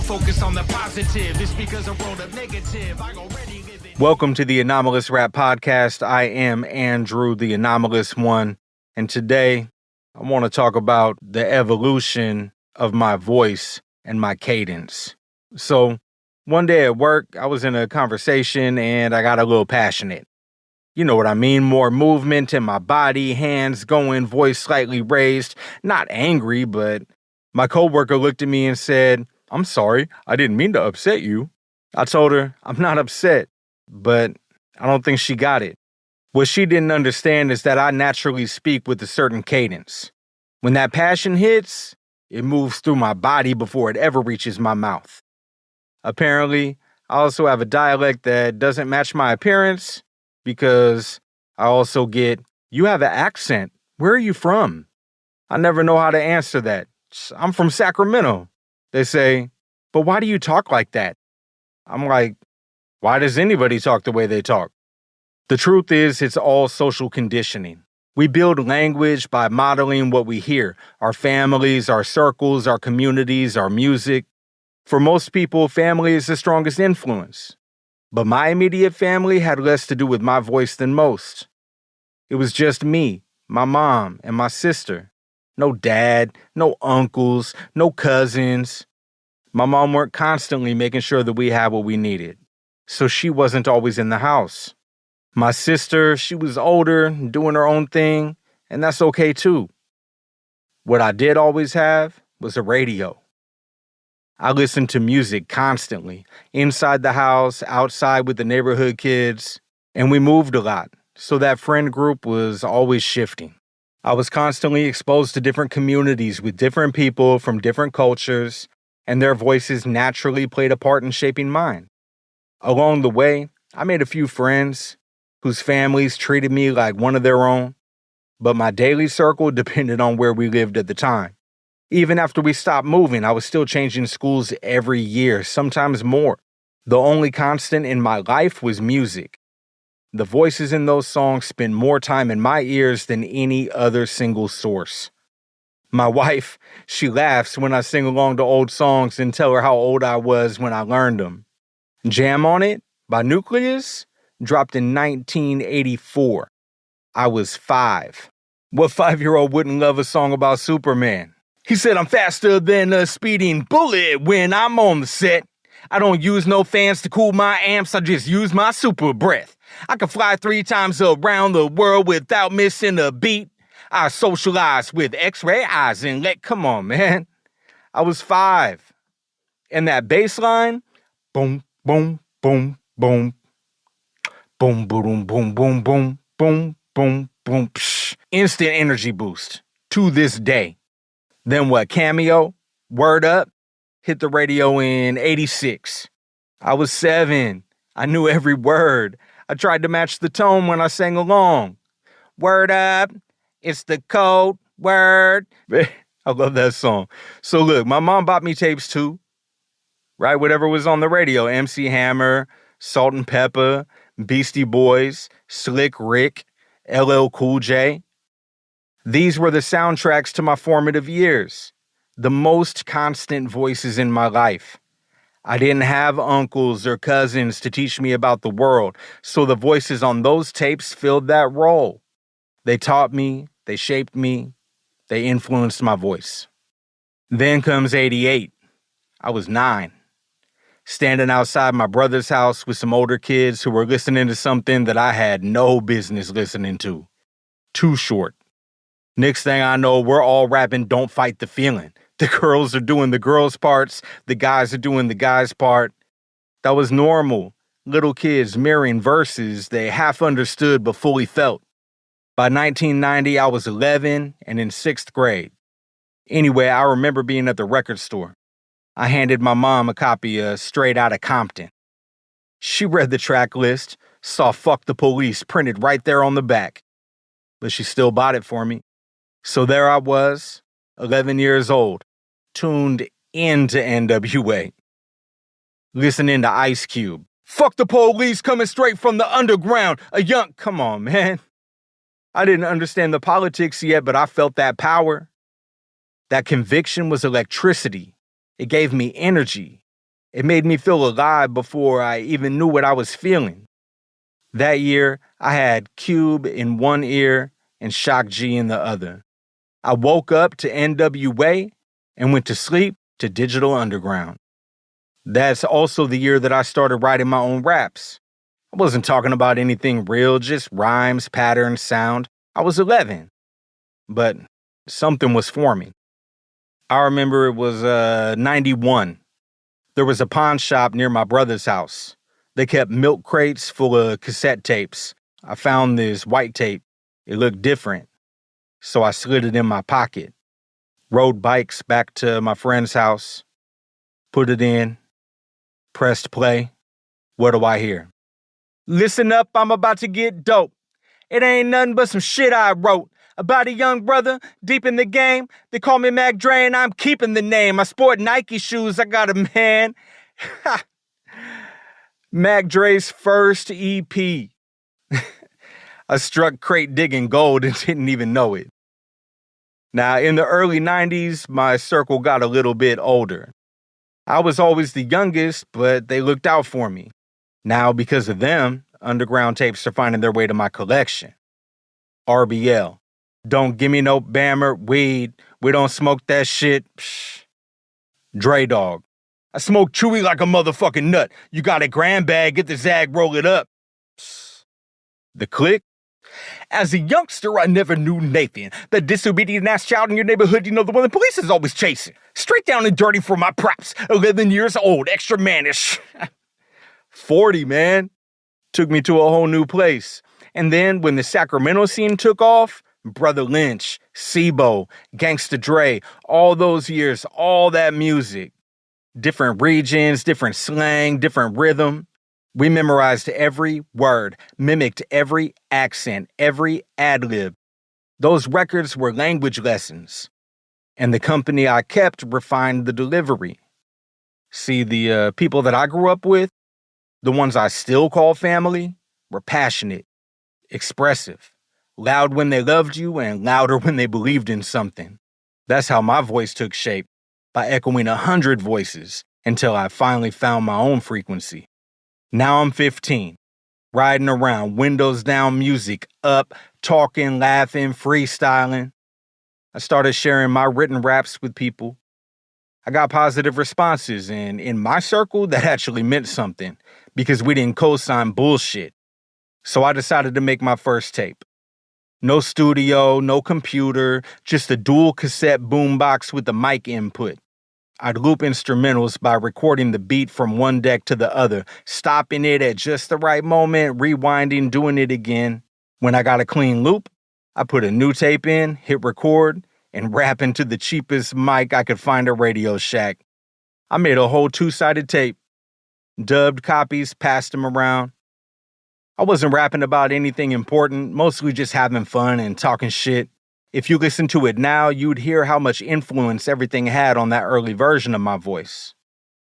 focus on the positive. It's because I wrote a negative. I already live it. Welcome to the Anomalous RAP Podcast. I am Andrew, the Anomalous One, and today I want to talk about the evolution of my voice and my cadence. So, one day at work, I was in a conversation and I got a little passionate. You know what I mean? More movement in my body, hands going, voice slightly raised. Not angry, but my coworker looked at me and said, "I'm sorry, I didn't mean to upset you." I told her, "I'm not upset," but I don't think she got it. What she didn't understand is that I naturally speak with a certain cadence. When that passion hits, it moves through my body before it ever reaches my mouth. Apparently, I also have a dialect that doesn't match my appearance because I also get, "You have an accent. Where are you from?" I never know how to answer that. "I'm from Sacramento." They say, "But why do you talk like that?" I'm like, why does anybody talk the way they talk? The truth is, it's all social conditioning. We build language by modeling what we hear, our families, our circles, our communities, our music. For most people, family is the strongest influence. But my immediate family had less to do with my voice than most. It was just me, my mom, and my sister. No dad, no uncles, no cousins. My mom worked constantly making sure that we had what we needed, so she wasn't always in the house. My sister, she was older, doing her own thing, and that's okay too. What I did always have was a radio. I listened to music constantly, inside the house, outside with the neighborhood kids, and we moved a lot, so that friend group was always shifting. I was constantly exposed to different communities with different people from different cultures, and their voices naturally played a part in shaping mine. Along the way, I made a few friends whose families treated me like one of their own, but my daily circle depended on where we lived at the time. Even after we stopped moving, I was still changing schools every year, sometimes more. The only constant in my life was music. The voices in those songs spend more time in my ears than any other single source. My wife, she laughs when I sing along to old songs and tell her how old I was when I learned them. Jam on It by Nucleus dropped in 1984. I was 5. What 5-year-old wouldn't love a song about Superman? He said, "I'm faster than a speeding bullet when I'm on the set. I don't use no fans to cool my amps, I just use my super breath. I can fly 3 times around the world without missing a beat. I socialize with X-ray eyes and come on, man." I was 5. And that bass line, boom, boom, boom, boom, boom, boom, boom, boom, boom, boom, boom, boom, psh. Instant energy boost to this day. Then what, Cameo, Word Up, hit the radio in 86. I was 7. I knew every word. I tried to match the tone when I sang along. Word up, it's the code word. I love that song. So look, my mom bought me tapes too, right? Whatever was on the radio, MC Hammer, Salt and Pepper, Beastie Boys, Slick Rick, LL Cool J. These were the soundtracks to my formative years, the most constant voices in my life. I didn't have uncles or cousins to teach me about the world, so the voices on those tapes filled that role. They taught me, they shaped me, they influenced my voice. Then comes 88. I was 9. Standing outside my brother's house with some older kids who were listening to something that I had no business listening to. Too Short. Next thing I know, we're all rapping Don't Fight the Feeling. The girls are doing the girls' parts, the guys are doing the guys' part. That was normal. Little kids mirroring verses they half understood but fully felt. By 1990, I was 11 and in 6th grade. Anyway, I remember being at the record store. I handed my mom a copy of Straight Outta Compton. She read the track list, saw Fuck the Police printed right there on the back. But she still bought it for me. So there I was, 11 years old, tuned into NWA. Listening to Ice Cube. Fuck the police coming straight from the underground. Come on, man. I didn't understand the politics yet, but I felt that power. That conviction was electricity. It gave me energy. It made me feel alive before I even knew what I was feeling. That year, I had Cube in one ear and Shock G in the other. I woke up to NWA and went to sleep to Digital Underground. That's also the year that I started writing my own raps. I wasn't talking about anything real, just rhymes, patterns, sound. I was 11. But something was forming. I remember it was 91. There was a pawn shop near my brother's house. They kept milk crates full of cassette tapes. I found this white tape. It looked different. So I slid it in my pocket. Rode bikes back to my friend's house. Put it in. Pressed play. What do I hear? Listen up, I'm about to get dope. It ain't nothing but some shit I wrote. About a young brother deep in the game. They call me Mac Dre and I'm keeping the name. I sport Nike shoes, I got a man. Mac Dre's first EP. I struck crate digging gold and didn't even know it. Now, in the early 90s, my circle got a little bit older. I was always the youngest, but they looked out for me. Now, because of them, underground tapes are finding their way to my collection. RBL. Don't give me no Bammer, weed. We don't smoke that shit. Psh. Dre Dog. I smoke chewy like a motherfucking nut. You got a gram bag, get the zag, roll it up. Psh. The Click. As a youngster, I never knew Nathan. The disobedient ass child in your neighborhood, you know, the one the police is always chasing. Straight down and dirty for my props. 11 years old, extra mannish. 40, man. Took me to a whole new place. And then when the Sacramento scene took off, Brother Lynch, Sibo, Gangsta Dre, all those years, all that music. Different regions, different slang, different rhythm. We memorized every word, mimicked every accent, every ad-lib. Those records were language lessons. And the company I kept refined the delivery. See, the people that I grew up with, the ones I still call family, were passionate, expressive, loud when they loved you and louder when they believed in something. That's how my voice took shape, by echoing 100 voices until I finally found my own frequency. Now I'm 15, riding around, windows down, music up, talking, laughing, freestyling. I started sharing my written raps with people. I got positive responses, and in my circle, that actually meant something, because we didn't co-sign bullshit. So I decided to make my first tape. No studio, no computer, just a dual cassette boombox with a mic input. I'd loop instrumentals by recording the beat from one deck to the other, stopping it at just the right moment, rewinding, doing it again. When I got a clean loop, I put a new tape in, hit record, and rap into the cheapest mic I could find at Radio Shack. I made a whole 2-sided tape. Dubbed copies, passed them around. I wasn't rapping about anything important, mostly just having fun and talking shit. If you listen to it now, you'd hear how much influence everything had on that early version of my voice.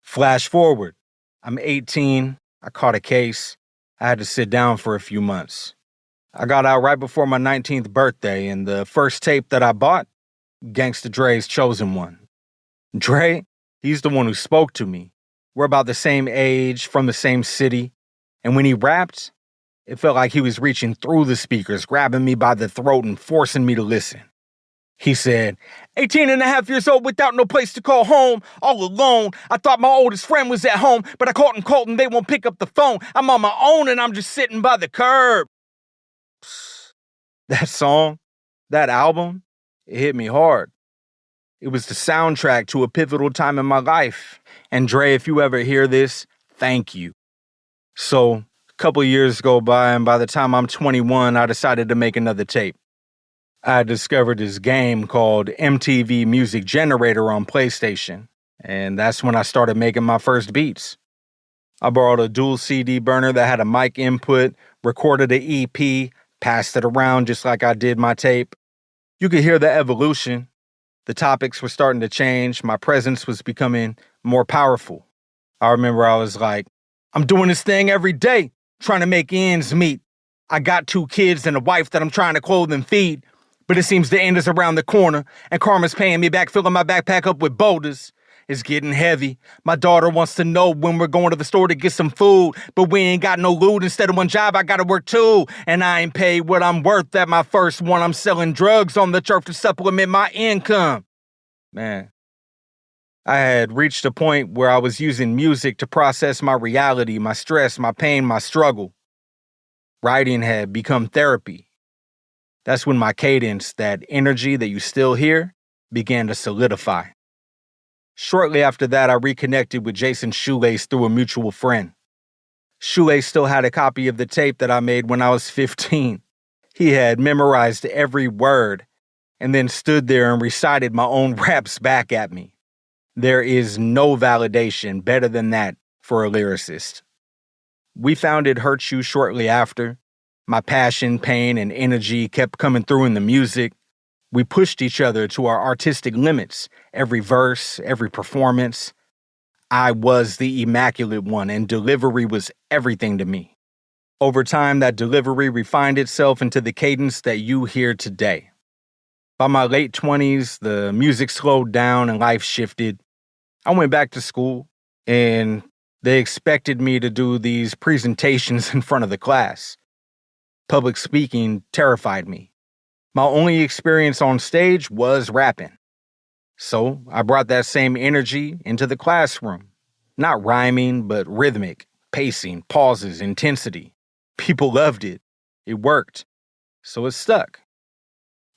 Flash forward. I'm 18. I caught a case. I had to sit down for a few months. I got out right before my 19th birthday, and the first tape that I bought, Gangsta Dre's Chosen One. Dre, he's the one who spoke to me. We're about the same age, from the same city, and when he rapped, it felt like he was reaching through the speakers, grabbing me by the throat and forcing me to listen. He said, 18 and a half years old without no place to call home, all alone. I thought my oldest friend was at home, but I called and called and they won't pick up the phone. I'm on my own and I'm just sitting by the curb. That song, that album, it hit me hard. It was the soundtrack to a pivotal time in my life. And Dre, if you ever hear this, thank you. So, a couple years go by, and by the time I'm 21, I decided to make another tape. I discovered this game called MTV Music Generator on PlayStation, and that's when I started making my first beats. I borrowed a dual CD burner that had a mic input, recorded an EP, passed it around just like I did my tape. You could hear the evolution. The topics were starting to change. My presence was becoming more powerful. I remember I was like, I'm doing this thing every day, trying to make ends meet. I got 2 kids and a wife that I'm trying to clothe and feed. But it seems the end is around the corner, and karma's paying me back, filling my backpack up with boulders. It's getting heavy. My daughter wants to know when we're going to the store to get some food, but we ain't got no loot. Instead of one job, I gotta work two. And I ain't paid what I'm worth at my first one. I'm selling drugs on the turf to supplement my income. Man, I had reached a point where I was using music to process my reality, my stress, my pain, my struggle. Writing had become therapy. That's when my cadence, that energy that you still hear, began to solidify. Shortly after that, I reconnected with Jason Shoelace through a mutual friend. Shoelace still had a copy of the tape that I made when I was 15. He had memorized every word and then stood there and recited my own raps back at me. There is no validation better than that for a lyricist. We founded Hurt You shortly after. My passion, pain, and energy kept coming through in the music. We pushed each other to our artistic limits, every verse, every performance. I was the immaculate one, and delivery was everything to me. Over time, that delivery refined itself into the cadence that you hear today. By my late 20s, the music slowed down and life shifted. I went back to school, and they expected me to do these presentations in front of the class. Public speaking terrified me. My only experience on stage was rapping. So I brought that same energy into the classroom. Not rhyming, but rhythmic, pacing, pauses, intensity. People loved it. It worked. So it stuck.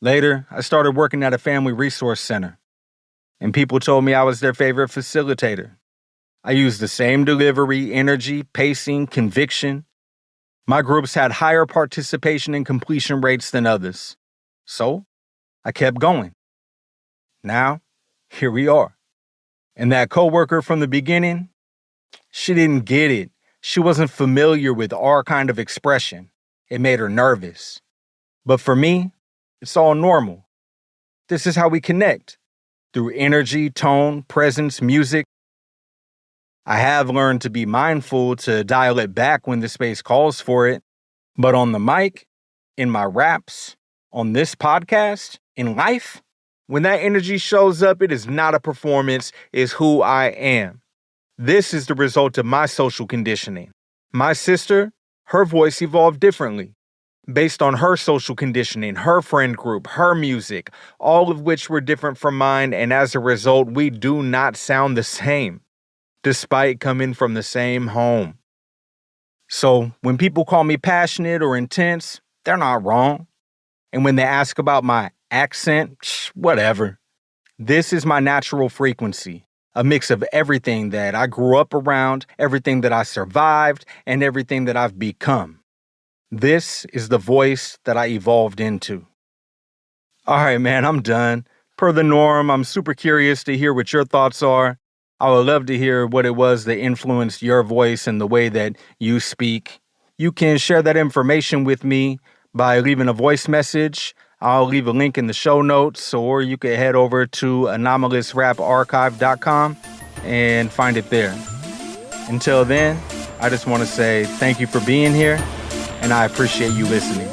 Later, I started working at a family resource center, and people told me I was their favorite facilitator. I used the same delivery, energy, pacing, conviction. My groups had higher participation and completion rates than others. So I kept going. Now, here we are. And that coworker from the beginning, she didn't get it. She wasn't familiar with our kind of expression. It made her nervous. But for me, it's all normal. This is how we connect. Through energy, tone, presence, music. I have learned to be mindful to dial it back when the space calls for it. But on the mic, in my raps, on this podcast, in life, when that energy shows up, it is not a performance, it's who I am. This is the result of my social conditioning. My sister, her voice evolved differently, based on her social conditioning, her friend group, her music, all of which were different from mine, and as a result, we do not sound the same, despite coming from the same home. So when people call me passionate or intense, they're not wrong. And when they ask about my accent, whatever. This is my natural frequency, a mix of everything that I grew up around, everything that I survived, and everything that I've become. This is the voice that I evolved into. All right, man, I'm done. Per the norm, I'm super curious to hear what your thoughts are. I would love to hear what it was that influenced your voice and the way that you speak. You can share that information with me by leaving a voice message. I'll leave a link in the show notes, or you can head over to anomalousraparchive.com and find it there. Until then, I just want to say thank you for being here, and I appreciate you listening.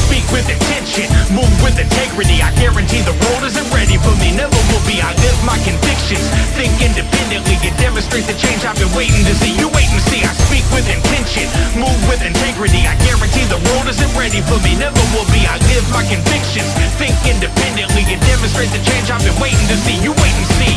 Speak with intention, move with integrity. I guarantee the road isn't ready for me, never will be. I live my convictions, think independently, and demonstrate the change I've been waiting to see. You wait and see. I speak with intention, move with integrity. I guarantee the road isn't ready for me, never will be. I live my convictions, think independently, and demonstrate the change I've been waiting to see. You wait and see.